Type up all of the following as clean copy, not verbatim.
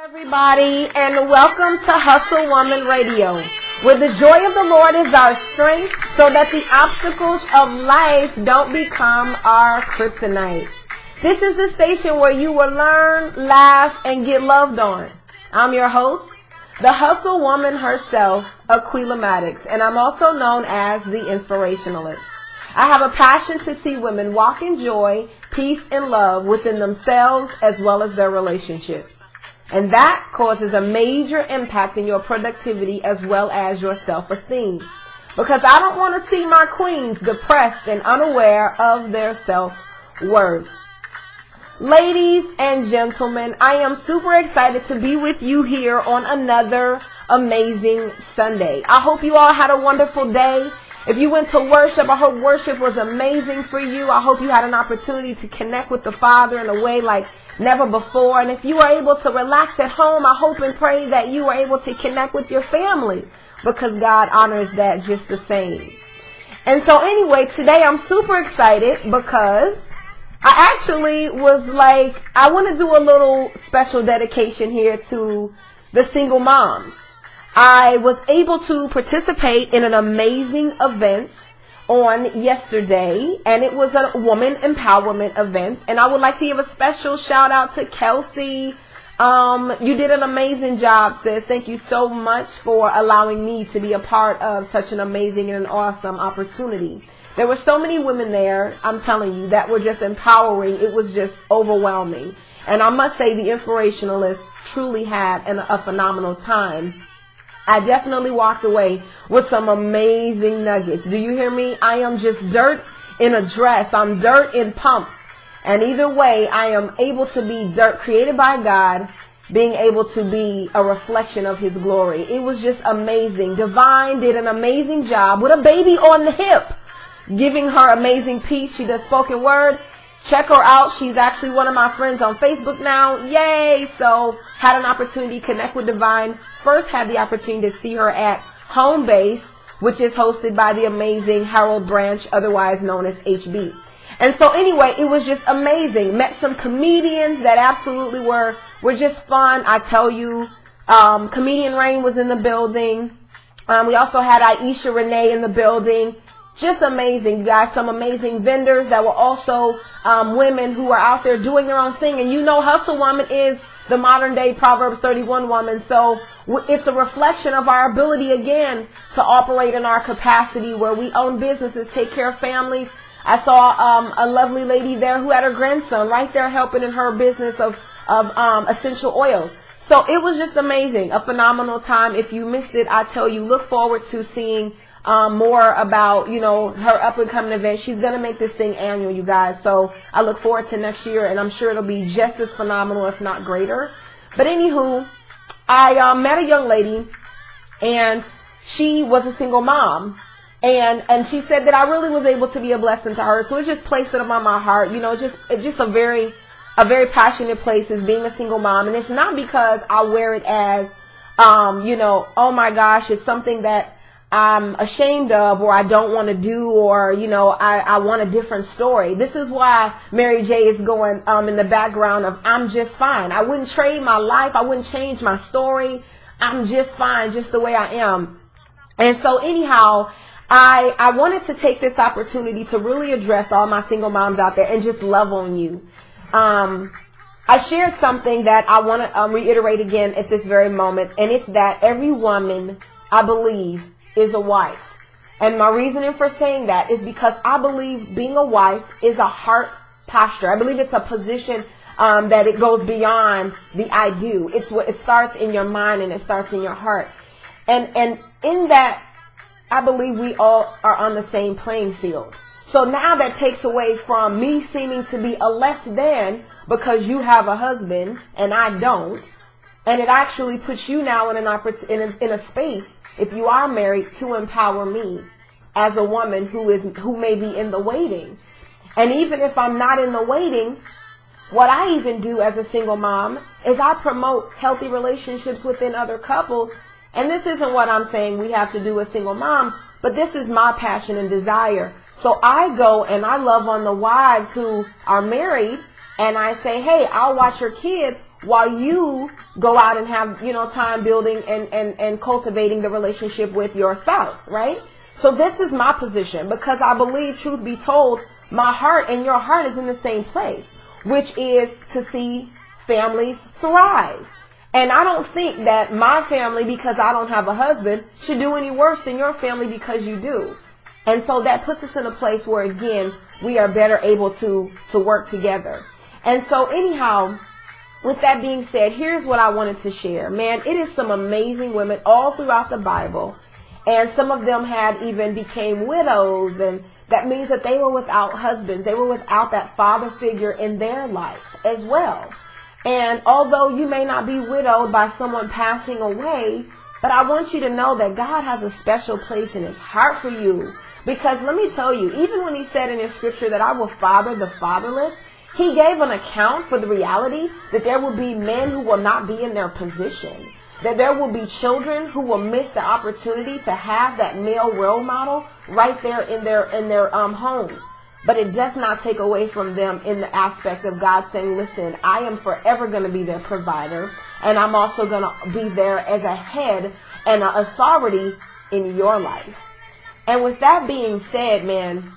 Everybody, and welcome to Hustle Woman Radio, where the joy of the Lord is our strength so that the obstacles of life don't become our kryptonite. This is the station where you will learn, laugh, and get loved on. I'm your host, the Hustle Woman herself, Aquila Maddox, and I'm also known as the Inspirationalist. I have a passion to see women walk in joy, peace, and love within themselves as well as their relationships. And that causes a major impact in your productivity as well as your self-esteem. Because I don't want to see my queens depressed and unaware of their self-worth. Ladies and gentlemen, I am super excited to be with you here on another amazing Sunday. I hope you all had a wonderful day. If you went to worship, I hope worship was amazing for you. I hope you had an opportunity to connect with the Father in a way like never before. And if you were able to relax at home, I hope and pray that you were able to connect with your family, because God honors that just the same. And so anyway, today I'm super excited because I actually was like, I want to do a little special dedication here to the single moms. I was able to participate in an amazing event on yesterday, and it was a woman empowerment event, and I would like to give a special shout out to Kelsey. You did an amazing job, sis. Thank you so much for allowing me to be a part of such an amazing and an awesome opportunity. There were so many women there, I'm telling you, that were just empowering. It was just overwhelming. And I must say the Inspirationalist truly had a phenomenal time. I definitely walked away with some amazing nuggets. Do you hear me? I am just dirt in a dress. I'm dirt in pumps. And either way, I am able to be dirt created by God, being able to be a reflection of His glory. It was just amazing. Divine did an amazing job with a baby on the hip, giving her amazing peace. She does spoken word. Check her out. She's actually one of my friends on Facebook now. Yay! So had an opportunity to connect with Divine. First had the opportunity to see her at Home Base, which is hosted by the amazing Harold Branch, otherwise known as HB. And so anyway, it was just amazing. Met some comedians that absolutely were just fun. I tell you, Comedian Rain was in the building. We also had Aisha Renee in the building. Just amazing, you guys. Some amazing vendors that were also women who are out there doing their own thing. And you know, Hustle Woman is the modern day Proverbs 31 woman. So it's a reflection of our ability, again, to operate in our capacity where we own businesses, take care of families. I saw a lovely lady there who had her grandson right there helping in her business of essential oils. So it was just amazing, a phenomenal time. If you missed it, I tell you, look forward to seeing more about, her up and coming event. She's going to make this thing annual, you guys. So I look forward to next year, and I'm sure it'll be just as phenomenal, if not greater. But anywho, I met a young lady, and she was a single mom. And she said that I really was able to be a blessing to her. So it just placed it on my heart. Just a very passionate place is being a single mom. And it's not because I wear it as, oh my gosh, it's something that I'm ashamed of, or I don't want to do, or, I want a different story. This is why Mary J is going in the background of I'm just fine. I wouldn't trade my life. I wouldn't change my story. I'm just fine, just the way I am. And so anyhow, I wanted to take this opportunity to really address all my single moms out there and just love on you. I shared something that I want to reiterate again at this very moment, and it's that every woman, I believe, is a wife. And my reasoning for saying that is because I believe being a wife is a heart posture. I believe it's a position that it goes beyond the I do. It starts in your mind and it starts in your heart. And in that, I believe we all are on the same playing field. So now that takes away from me seeming to be a less than because you have a husband and I don't. And it actually puts you now in a space, if you are married, to empower me as a woman who may be in the waiting. And even if I'm not in the waiting, what I even do as a single mom is I promote healthy relationships within other couples. And this isn't what I'm saying we have to do as single moms, but this is my passion and desire. So I go and I love on the wives who are married, and I say, hey, I'll watch your kids while you go out and have, time building and cultivating the relationship with your spouse, right? So this is my position, because I believe, truth be told, my heart and your heart is in the same place, which is to see families thrive. And I don't think that my family, because I don't have a husband, should do any worse than your family because you do. And so that puts us in a place where, again, we are better able to work together. And so anyhow, with that being said, here's what I wanted to share. Man, it is some amazing women all throughout the Bible. And some of them had even became widows. And that means that they were without husbands. They were without that father figure in their life as well. And although you may not be widowed by someone passing away, but I want you to know that God has a special place in his heart for you. Because let me tell you, even when he said in his scripture that I will father the fatherless, he gave an account for the reality that there will be men who will not be in their position. That there will be children who will miss the opportunity to have that male role model right there in their home. But it does not take away from them in the aspect of God saying, listen, I am forever going to be their provider, and I'm also going to be there as a head and an authority in your life. And with that being said, man,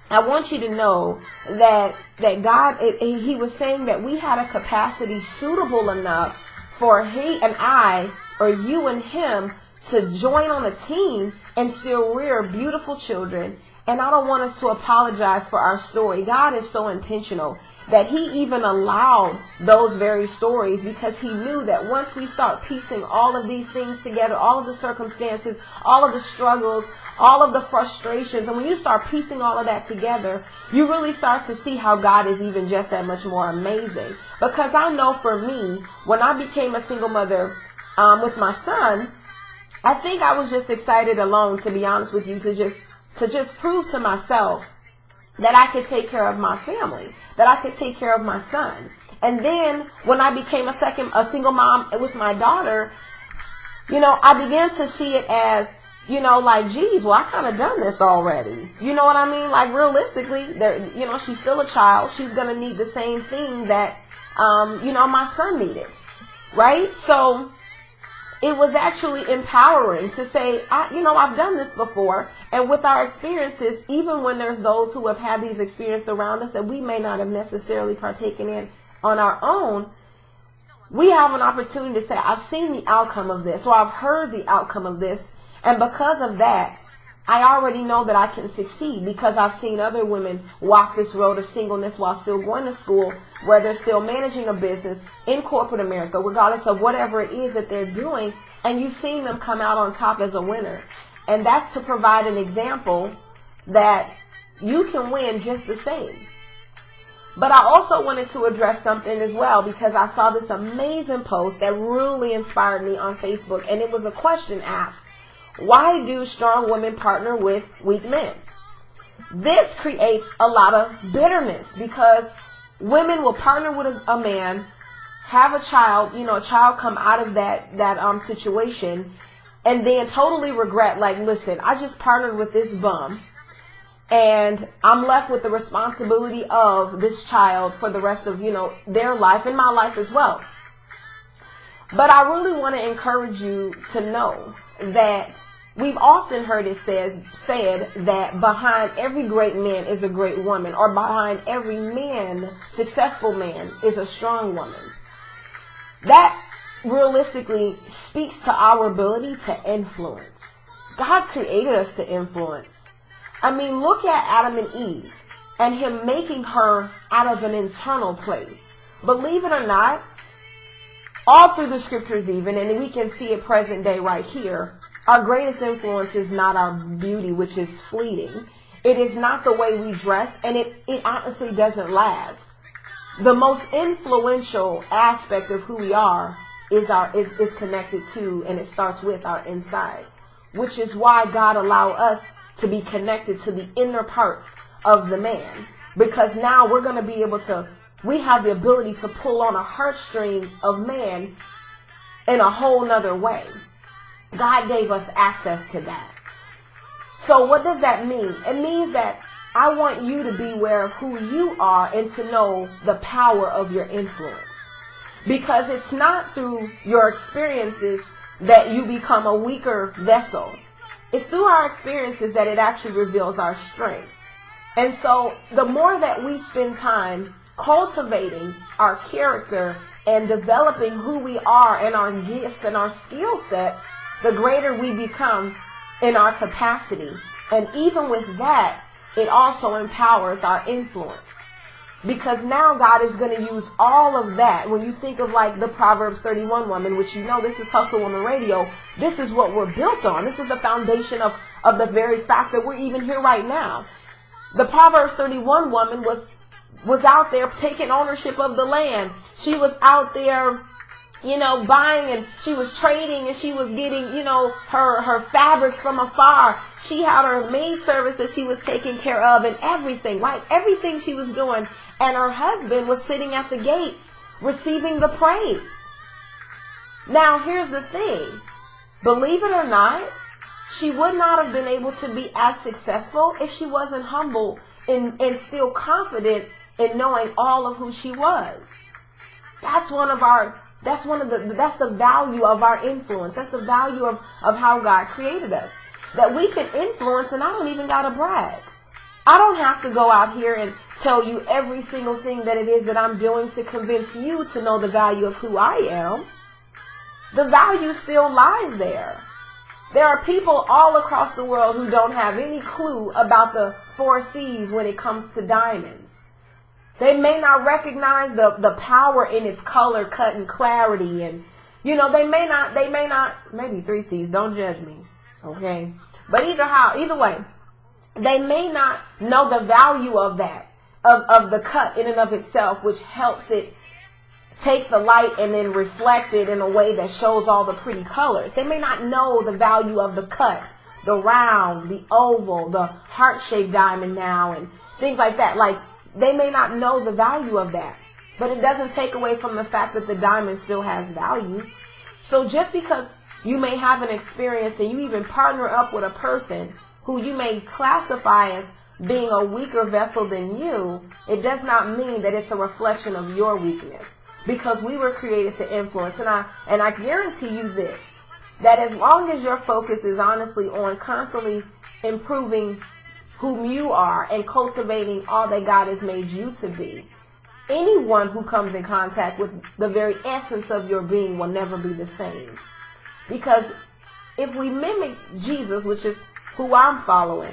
I want you to know that God, he was saying that we had a capacity suitable enough for he and I, or you and him, to join on a team and still rear beautiful children. And I don't want us to apologize for our story. God is so intentional that he even allowed those very stories, because he knew that once we start piecing all of these things together, all of the circumstances, all of the struggles, all of the frustrations, and when you start piecing all of that together, you really start to see how God is even just that much more amazing. Because I know for me, when I became a single mother with my son, I think I was just excited alone, to be honest with you, to just prove to myself that I could take care of my family, that I could take care of my son. And then when I became a single mom with my daughter, I began to see it as, like, geez, well, I kind of done this already. You know what I mean? Like, realistically, she's still a child. She's going to need the same thing that, my son needed. Right? So it was actually empowering to say, I've done this before. And with our experiences, even when there's those who have had these experiences around us that we may not have necessarily partaken in on our own, we have an opportunity to say, I've seen the outcome of this, or I've heard the outcome of this. And because of that, I already know that I can succeed, because I've seen other women walk this road of singleness while still going to school, where they're still managing a business in corporate America, regardless of whatever it is that they're doing. And you've seen them come out on top as a winner. And that's to provide an example that you can win just the same. But I also wanted to address something as well, because I saw this amazing post that really inspired me on Facebook. And it was a question asked: why do strong women partner with weak men? This creates a lot of bitterness, because women will partner with a man, have a child, a child come out of that situation, and then totally regret, like, listen, I just partnered with this bum, and I'm left with the responsibility of this child for the rest of, their life and my life as well. But I really want to encourage you to know that we've often heard it said that behind every great man is a great woman, or behind every successful man, is a strong woman. That realistically speaks to our ability to influence. God created us to influence. I mean, look at Adam and Eve and him making her out of an internal place. Believe it or not, all through the scriptures even, and we can see it present day right here, our greatest influence is not our beauty, which is fleeting. It is not the way we dress, and it honestly doesn't last. The most influential aspect of who we are is connected to, and it starts with our insides, which is why God allowed us to be connected to the inner parts of the man, because now we're going to be able to, we have the ability to pull on a heartstring of man in a whole nother way. God gave us access to that. So what does that mean? It means that I want you to be aware of who you are and to know the power of your influence. Because it's not through your experiences that you become a weaker vessel. It's through our experiences that it actually reveals our strength. And so the more that we spend time cultivating our character and developing who we are and our gifts and our skill sets, the greater we become in our capacity. And even with that, it also empowers our influence. Because now God is going to use all of that. When you think of like the Proverbs 31 woman, which you know this is Hustle Woman Radio, this is what we're built on. This is the foundation of the very fact that we're even here right now. The Proverbs 31 woman was out there taking ownership of the land. She was out there, buying, and she was trading, and she was getting, her fabrics from afar. She had her maid service that she was taking care of and everything, right? Everything she was doing. And her husband was sitting at the gates receiving the praise. Now, here's the thing. Believe it or not, she would not have been able to be as successful if she wasn't humble and still confident in knowing all of who she was. That's the value of our influence. That's the value of how God created us. That we can influence, and I don't even gotta brag. I don't have to go out here and tell you every single thing that it is that I'm doing to convince you to know the value of who I am. The value still lies there. There are people all across the world who don't have any clue about the 4 C's when it comes to diamonds. They may not recognize the power in its color, cut, and clarity. And, they may not, maybe 3 C's, don't judge me, okay? But either way, they may not know the value of that, of the cut in and of itself, which helps it take the light and then reflect it in a way that shows all the pretty colors. They may not know the value of the cut, the round, the oval, the heart-shaped diamond now, and things like that. Like, they may not know the value of that. But it doesn't take away from the fact that the diamond still has value. So just because you may have an experience and you even partner up with a person who you may classify as being a weaker vessel than you, it does not mean that it's a reflection of your weakness. Because we were created to influence. And I guarantee you this, that as long as your focus is honestly on constantly improving whom you are and cultivating all that God has made you to be, anyone who comes in contact with the very essence of your being will never be the same. Because if we mimic Jesus, which is who I'm following,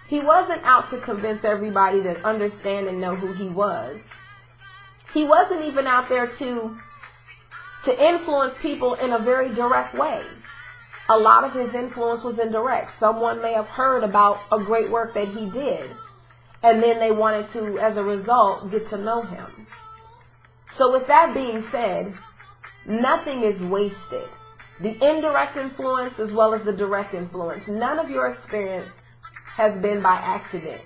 he wasn't out to convince everybody to understand and know who he was. He wasn't even out there to influence people in a very direct way. A lot of his influence was indirect. Someone may have heard about a great work that he did, and then they wanted to, as a result, get to know him. So with that being said, nothing is wasted. The indirect influence as well as the direct influence. None of your experience has been by accident.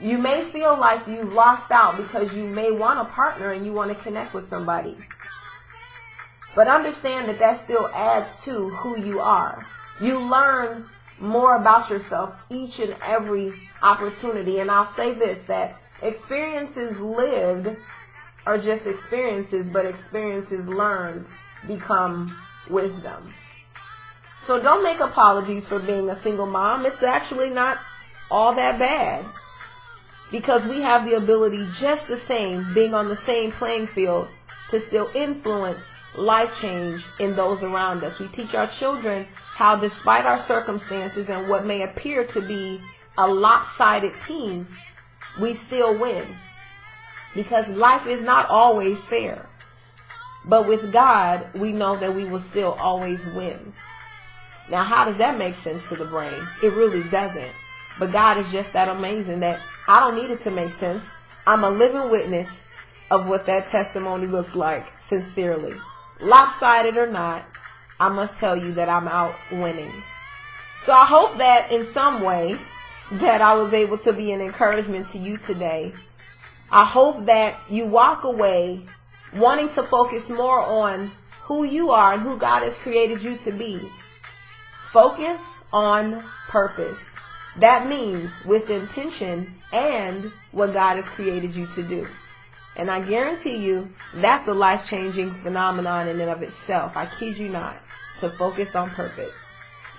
You may feel like you've lost out because you may want a partner and you want to connect with somebody. But understand that that still adds to who you are. You learn more about yourself each and every opportunity. And I'll say this, that experiences lived are just experiences, but experiences learned become wisdom. So don't make apologies for being a single mom. It's actually not all that bad. Because we have the ability just the same, being on the same playing field, to still influence life change in those around us. We teach our children how, despite our circumstances and what may appear to be a lopsided team, we still win. Because life is not always fair. But with God, we know that we will still always win. Now, how does that make sense to the brain? It really doesn't. But God is just that amazing that I don't need it to make sense. I'm a living witness of what that testimony looks like, sincerely. Lopsided or not, I must tell you that I'm out winning. So I hope that in some way that I was able to be an encouragement to you today. I hope that you walk away wanting to focus more on who you are and who God has created you to be. Focus on purpose. That means with intention and what God has created you to do. And I guarantee you, that's a life-changing phenomenon in and of itself. I kid you not. To focus on purpose.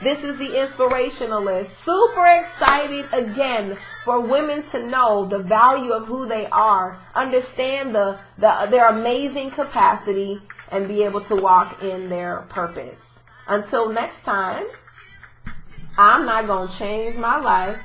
This is the Inspirationalist. Super excited again for women to know the value of who they are, understand their amazing capacity, and be able to walk in their purpose. Until next time, I'm not going to change my life.